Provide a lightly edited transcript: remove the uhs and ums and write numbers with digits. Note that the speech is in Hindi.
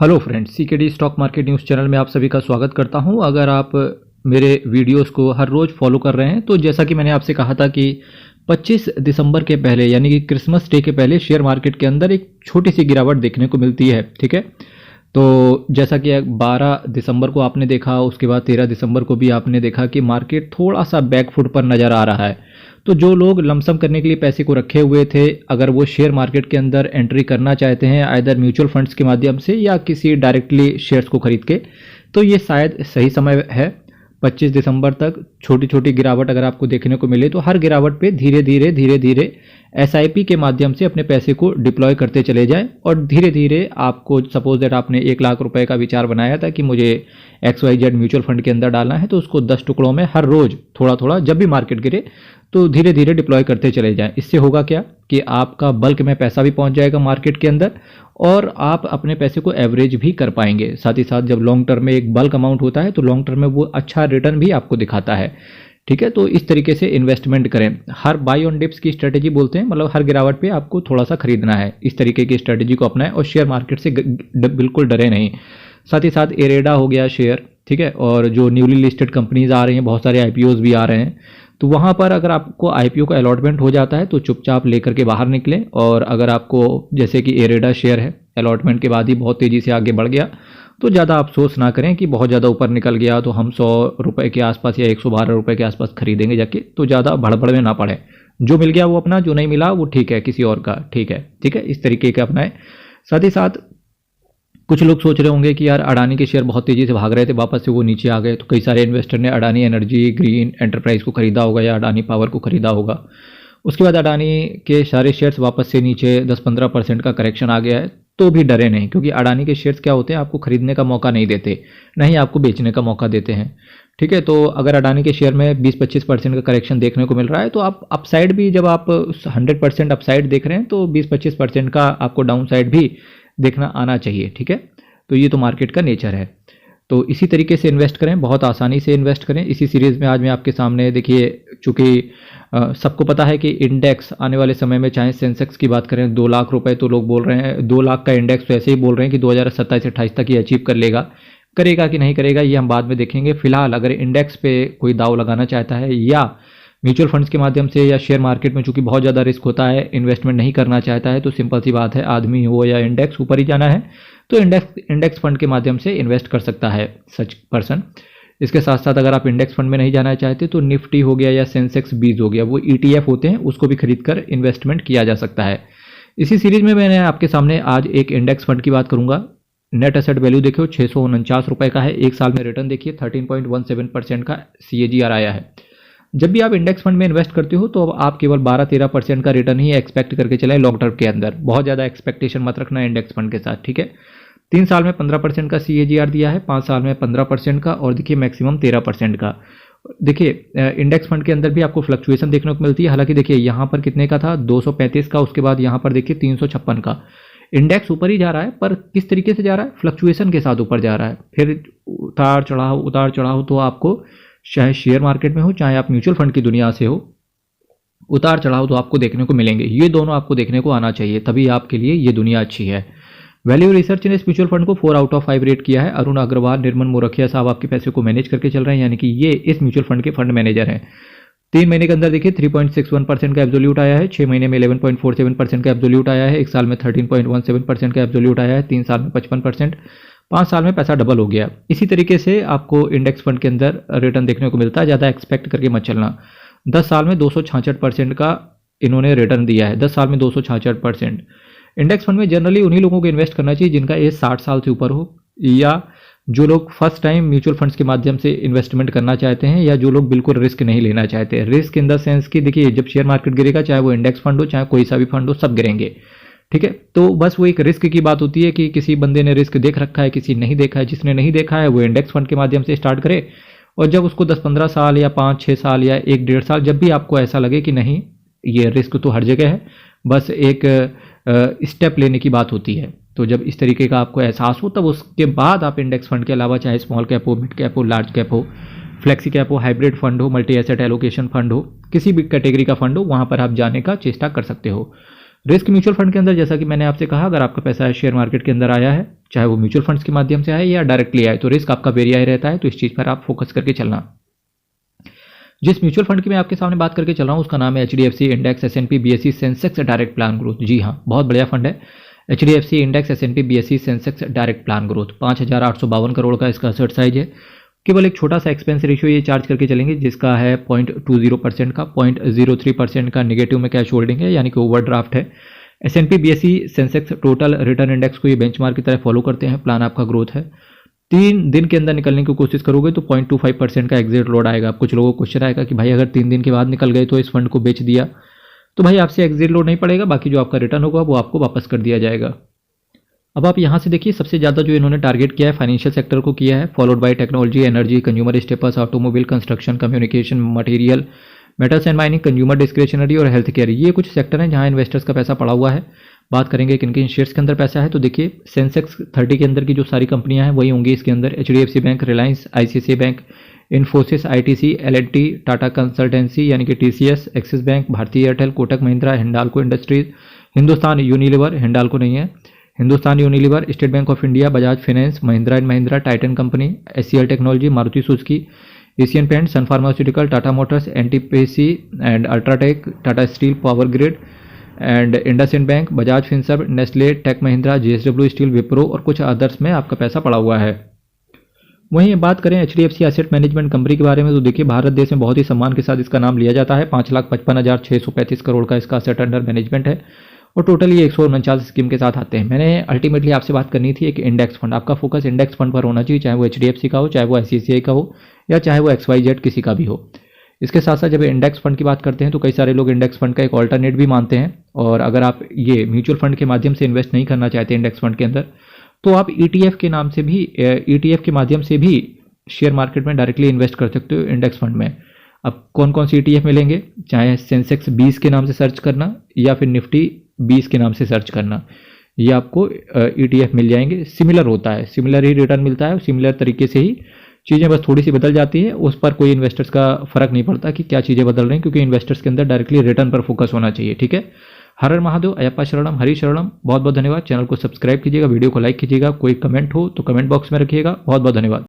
Hello friends, CKD stock market news channel में आप सभी का स्वागत करता हूं। अगर आप मेरे वीडियोस को हर रोज़ फॉलो कर रहे हैं तो जैसा कि मैंने आपसे कहा था कि 25 दिसंबर के पहले यानी कि क्रिसमस डे के पहले शेयर मार्केट के अंदर एक छोटी सी गिरावट देखने को मिलती है। ठीक है, तो जैसा कि 12 दिसंबर को आपने देखा, उसके बाद 13 दिसंबर को भी आपने देखा कि मार्केट थोड़ा सा बैकफुट पर नज़र आ रहा है। तो जो लोग लमसम करने के लिए पैसे को रखे हुए थे, अगर वो शेयर मार्केट के अंदर एंट्री करना चाहते हैं आइदर म्यूचुअल फंड्स के माध्यम से या किसी डायरेक्टली शेयर्स को खरीद के, तो ये शायद सही समय है। 25 दिसंबर तक छोटी छोटी गिरावट अगर आपको देखने को मिले तो हर गिरावट पे धीरे धीरे एसआईपी के माध्यम से अपने पैसे को डिप्लॉय करते चले जाएं और धीरे धीरे आपको सपोज दैट आपने 1 लाख रुपए का विचार बनाया था कि मुझे XYZ म्यूचुअल फंड के अंदर डालना है, तो उसको 10 टुकड़ों में हर रोज थोड़ा थोड़ा जब भी मार्केट गिरे तो धीरे धीरे डिप्लॉय करते चले जाएं। इससे होगा क्या कि आपका बल्क में पैसा भी पहुंच जाएगा मार्केट के अंदर और आप अपने पैसे को एवरेज भी कर पाएंगे। साथ ही साथ जब लॉन्ग टर्म में एक बल्क अमाउंट होता है तो लॉन्ग टर्म में वो अच्छा रिटर्न भी आपको दिखाता है। ठीक है, तो इस तरीके से इन्वेस्टमेंट करें। हर बाई ऑन डिप्स की स्ट्रेटेजी बोलते हैं, मतलब हर गिरावट पे आपको थोड़ा सा खरीदना है। इस तरीके की स्ट्रेटेजी को अपनाएं और शेयर मार्केट से बिल्कुल डरे नहीं। साथ ही साथ एरेडा हो गया शेयर, ठीक है, और जो न्यूली लिस्टेड कंपनीज आ रही हैं, बहुत सारे आईपीओज भी आ रहे हैं, तो वहाँ पर अगर आपको आईपीओ का अलॉटमेंट हो जाता है तो चुपचाप लेकर के बाहर निकलें। और अगर आपको जैसे कि एरेडा शेयर है, अलॉटमेंट के बाद ही बहुत तेज़ी से आगे बढ़ गया, तो ज़्यादा अफसोस ना करें कि बहुत ज़्यादा ऊपर निकल गया तो हम 100 रुपये के आसपास या 112 रुपये के आसपास खरीदेंगे जाके, तो ज़्यादा भड़बड़ में ना पड़े। जो मिल गया वो अपना, जो नहीं मिला वो ठीक है, किसी और का ठीक है। ठीक है, इस तरीके का अपनाएं। साथ ही साथ कुछ लोग सोच रहे होंगे कि यार अडानी के शेयर बहुत तेज़ी से भाग रहे थे, वापस से वो नीचे आ गए, तो कई सारे इन्वेस्टर ने अडानी एनर्जी, ग्रीन एंटरप्राइज को खरीदा होगा या अडानी पावर को खरीदा होगा। उसके बाद अडानी के सारे शेयर्स वापस से नीचे 10-15% का करेक्शन आ गया है, तो भी डरे नहीं, क्योंकि अडानी के शेयर्स क्या होते हैं, आपको खरीदने का मौका नहीं देते, नहीं आपको बेचने का मौका देते हैं। ठीक है, तो अगर अडानी के शेयर में 20-25% का करेक्शन देखने को मिल रहा है तो आप अपसाइड भी, जब आप 100% अपसाइड देख रहे हैं तो 20-25% का आपको डाउन साइड भी देखना आना चाहिए। ठीक है, तो ये तो मार्केट का नेचर है। तो इसी तरीके से इन्वेस्ट करें, बहुत आसानी से इन्वेस्ट करें। इसी सीरीज़ में आज मैं आपके सामने, देखिए, चूँकि सबको पता है कि इंडेक्स आने वाले समय में, चाहे सेंसेक्स की बात करें, 2 लाख रुपए तो लोग बोल रहे हैं, 2 लाख का इंडेक्स तो ऐसे ही बोल रहे हैं कि 2027-28 तक ये अचीव कर लेगा। करेगा कि नहीं करेगा ये हम बाद में देखेंगे। फिलहाल अगर इंडेक्स पे कोई दाव लगाना चाहता है या म्यूचुअल फंड्स के माध्यम से या शेयर मार्केट में चूंकि बहुत ज़्यादा रिस्क होता है, इन्वेस्टमेंट नहीं करना चाहता है, तो सिंपल सी बात है, आदमी हो या इंडेक्स, ऊपर ही जाना है, तो इंडेक्स फंड के माध्यम से इन्वेस्ट कर सकता है सच पर्सन। इसके साथ साथ अगर आप इंडेक्स फंड में नहीं जाना चाहते तो निफ्टी हो गया या सेंसेक्स 20 हो गया, वो ETF होते हैं, उसको भी खरीद कर इन्वेस्टमेंट किया जा सकता है। इसी सीरीज में मैंने आपके सामने आज एक इंडेक्स फंड की बात करूंगा। नेट एसेट वैल्यू देखिए 649 रुपये का है। एक साल में रिटर्न देखिए 13.17% का CAGR आया है। जब भी आप इंडेक्स फंड में इन्वेस्ट करते हो तो आप केवल 12-13% का रिटर्न ही एक्सपेक्ट करके चलें लॉन्ग टर्म के अंदर। बहुत ज़्यादा एक्सपेक्टेशन मत रखना इंडेक्स फंड के साथ। ठीक है, 3 साल में 15% का CAGR दिया है, 5 साल में 15% का, और देखिए मैक्सिमम 13% का। देखिए इंडेक्स फंड के अंदर भी आपको फ्लक्चुएशन देखने को मिलती है। हालांकि देखिए यहाँ पर कितने का था, 235 का, उसके बाद यहाँ पर देखिए 356 का। इंडेक्स ऊपर ही जा रहा है, पर किस तरीके से जा रहा है, फ्लक्चुएशन के साथ ऊपर जा रहा है। फिर उतार चढ़ाव तो आपको, चाहे शेयर मार्केट में हो चाहे आप म्यूचुअल फंड की दुनिया से हो, उतार चढ़ाव तो आपको देखने को मिलेंगे। ये दोनों आपको देखने को आना चाहिए, तभी आपके लिए ये दुनिया अच्छी है। वैल्यू रिसर्च ने इस म्यूचुअल फंड को 4 आउट ऑफ 5 रेट किया है। अरुण अग्रवाल, निर्मल मोरखिया साहब आपके पैसे को मैनेज करके चल रहे हैं, यानी कि ये इस म्यूचुअल फंड के फंड मैनेजर हैं। 3 महीने के अंदर देखिए 3.61% का एब्सोल्यूट आया है, 6 महीने में 11.47% का एब्सोल्यूट आया है, 1 साल में 13.17% का एब्सोल्यूट आया है, 3 साल में 55%, 5 साल में पैसा डबल हो गया। इसी तरीके से आपको इंडेक्स फंड के अंदर रिटर्न देखने को मिलता है। ज़्यादा एक्सपेक्ट करके मत चलना। 10 साल में 266% का इन्होंने रिटर्न दिया है, 10 साल में 266%। इंडेक्स फंड में जनरली उन्हीं लोगों को इन्वेस्ट करना चाहिए जिनका एज 60 साल से ऊपर हो, या जो लोग फर्स्ट टाइम म्यूचुअल फंड्स के माध्यम से इन्वेस्टमेंट करना चाहते हैं, या जो लोग बिल्कुल रिस्क नहीं लेना चाहते। रिस्क इन द सेंस कि देखिए जब शेयर मार्केट गिरेगा, चाहे वो इंडेक्स फंड हो चाहे कोई सा भी फंड हो, सब गिरेंगे। ठीक है, तो बस वो एक रिस्क की बात होती है कि किसी बंदे ने रिस्क देख रखा है, किसी नहीं देखा है। जिसने नहीं देखा है वो इंडेक्स फंड के माध्यम से स्टार्ट करे, और जब उसको 10-15 साल या 5-6 साल या 1-1.5 साल, जब भी आपको ऐसा लगे कि नहीं ये रिस्क तो हर जगह है, बस एक स्टेप लेने की बात होती है, तो जब इस तरीके का आपको एहसास हो, तब उसके बाद आप इंडेक्स फंड के अलावा चाहे स्मॉल कैप हो, मिड कैप हो, लार्ज कैप हो, फ्लेक्सी कैप हो, हाइब्रिड फंड हो, मल्टी एसेट एलोकेशन फंड हो, किसी भी कैटेगरी का फंड हो, वहाँ पर आप जाने का चेष्टा कर सकते हो। रिस्क म्यूचुअल फंड के अंदर जैसा कि मैंने आपसे कहा, अगर आपका पैसा शेयर मार्केट के अंदर आया है, चाहे वो म्यूचुअल फंड्स के माध्यम से आए या डायरेक्टली आए, तो रिस्क आपका वेरी हाई रहता है। तो इस चीज़ पर आप फोकस करके चलना। जिस म्यूचुअल फंड की मैं आपके सामने बात करके चल रहा हूँ उसका नाम है HDFC index S&P BSE Sensex direct plan growth. जी हाँ, बहुत बढ़िया फंड है HDFC index S&P BSE Sensex direct plan growth. 5,852 crore का इसका असर्ट साइज है। केवल एक छोटा सा एक्सपेंस रेशियो ये चार्ज करके चलेंगे जिसका है 0.20% का। 0.03% का नेगेटिव में कैश होल्डिंग है, यानी कि ओवरड्राफ्ट है। S&P BSE Sensex total return index को ये बेंचमार्क की तरह फॉलो करते हैं। प्लान आपका ग्रोथ है। 3 दिन के अंदर निकलने की कोशिश करोगे तो 0.25% का एग्जिट लोड आएगा। अब कुछ लोगों को क्वेश्चन आएगा कि भाई अगर 3 दिन के बाद निकल गए तो इस फंड को बेच दिया, तो भाई आपसे एग्जिट लोड नहीं पड़ेगा, बाकी जो आपका रिटर्न होगा वो आपको वापस कर दिया जाएगा। अब आप यहाँ से देखिए, सबसे ज़्यादा जो इन्होंने टारगेट किया है फाइनेंशियल सेक्टर को किया है, followed by technology, energy, consumer staples, automobile, construction, communication, material, metals and mining, consumer discretionary और हेल्थ केयर। ये कुछ सेक्टर हैं जहाँ इन्वेस्टर्स का पैसा पड़ा हुआ है। बात करेंगे किन किन शेयर्स के अंदर पैसा है, तो देखिए सेंसेक्स 30 के अंदर की जो सारी कंपनियां हैं वही होंगी इसके अंदर। HDFC bank, Reliance, ICICI bank, Infosys, ITC, L&T, Tata consultancy यानी कि TCS, Axis bank, Bharti Airtel, Kotak Mahindra, Hindalco industries, Hindustan Unilever, Hindalco नहीं है, Hindustan Unilever, state bank of India, Bajaj finance, Mahindra and Mahindra, Titan company, SCL technology, Maruti Suzuki, Asian paint, Sun pharmaceutical, Tata motors, NTPC and UltraTech, Tata steel, power grid and IndusInd bank, Bajaj Finserv, Nestle, Tech Mahindra, JSW steel, Wipro और कुछ अदर्स में आपका पैसा पड़ा हुआ है। वहीं बात करें HDFC एसेट मैनेजमेंट कंपनी के बारे में, तो देखिए भारत देश में बहुत ही सम्मान के साथ इसका नाम लिया जाता है। 5,55,635 करोड़ का इसका एसेट अंडर मैनेजमेंट है और टोटल ये 149 स्कीम के साथ आते हैं। मैंने अल्टीमेटली आपसे बात करनी थी एक इंडेक्स फंड। आपका फोकस इंडेक्स फंड पर होना चाहिए, चाहे वो HDFC का हो, चाहे वो ICICI का हो या चाहे वो XYZ किसी का भी हो। इसके साथ साथ जब इंडेक्स फंड की बात करते हैं तो कई सारे लोग इंडेक्स फंड का एक ऑल्टरनेट भी मानते हैं। और अगर आप ये म्यूचुअल फंड के माध्यम से इन्वेस्ट नहीं करना चाहते इंडेक्स फंड के अंदर, तो आप ETF के नाम से भी ETF के माध्यम से भी शेयर मार्केट में डायरेक्टली इन्वेस्ट कर सकते हो इंडेक्स फंड में। अब कौन कौन सी ETF मिलेंगे, चाहे सेंसेक्स 20 के नाम से सर्च करना या फिर निफ्टी 20 के नाम से सर्च करना, ये आपको ETF मिल जाएंगे। सिमिलर होता है, सिमिलर ही रिटर्न मिलता है, सिमिलर तरीके से ही चीज़ें बस थोड़ी सी बदल जाती है। उस पर कोई इन्वेस्टर्स का फर्क नहीं पड़ता कि क्या चीज़ें बदल रही हैं, क्योंकि इन्वेस्टर्स के अंदर डायरेक्टली रिटर्न पर फोकस होना चाहिए। ठीक है, हर हर महादेव, अयप्पा शरणम, हरि शरणम। बहुत बहुत धन्यवाद। चैनल को सब्सक्राइब कीजिएगा, वीडियो को लाइक कीजिएगा। कोई कमेंट हो तो कमेंट बॉक्स में रखिएगा। बहुत बहुत धन्यवाद।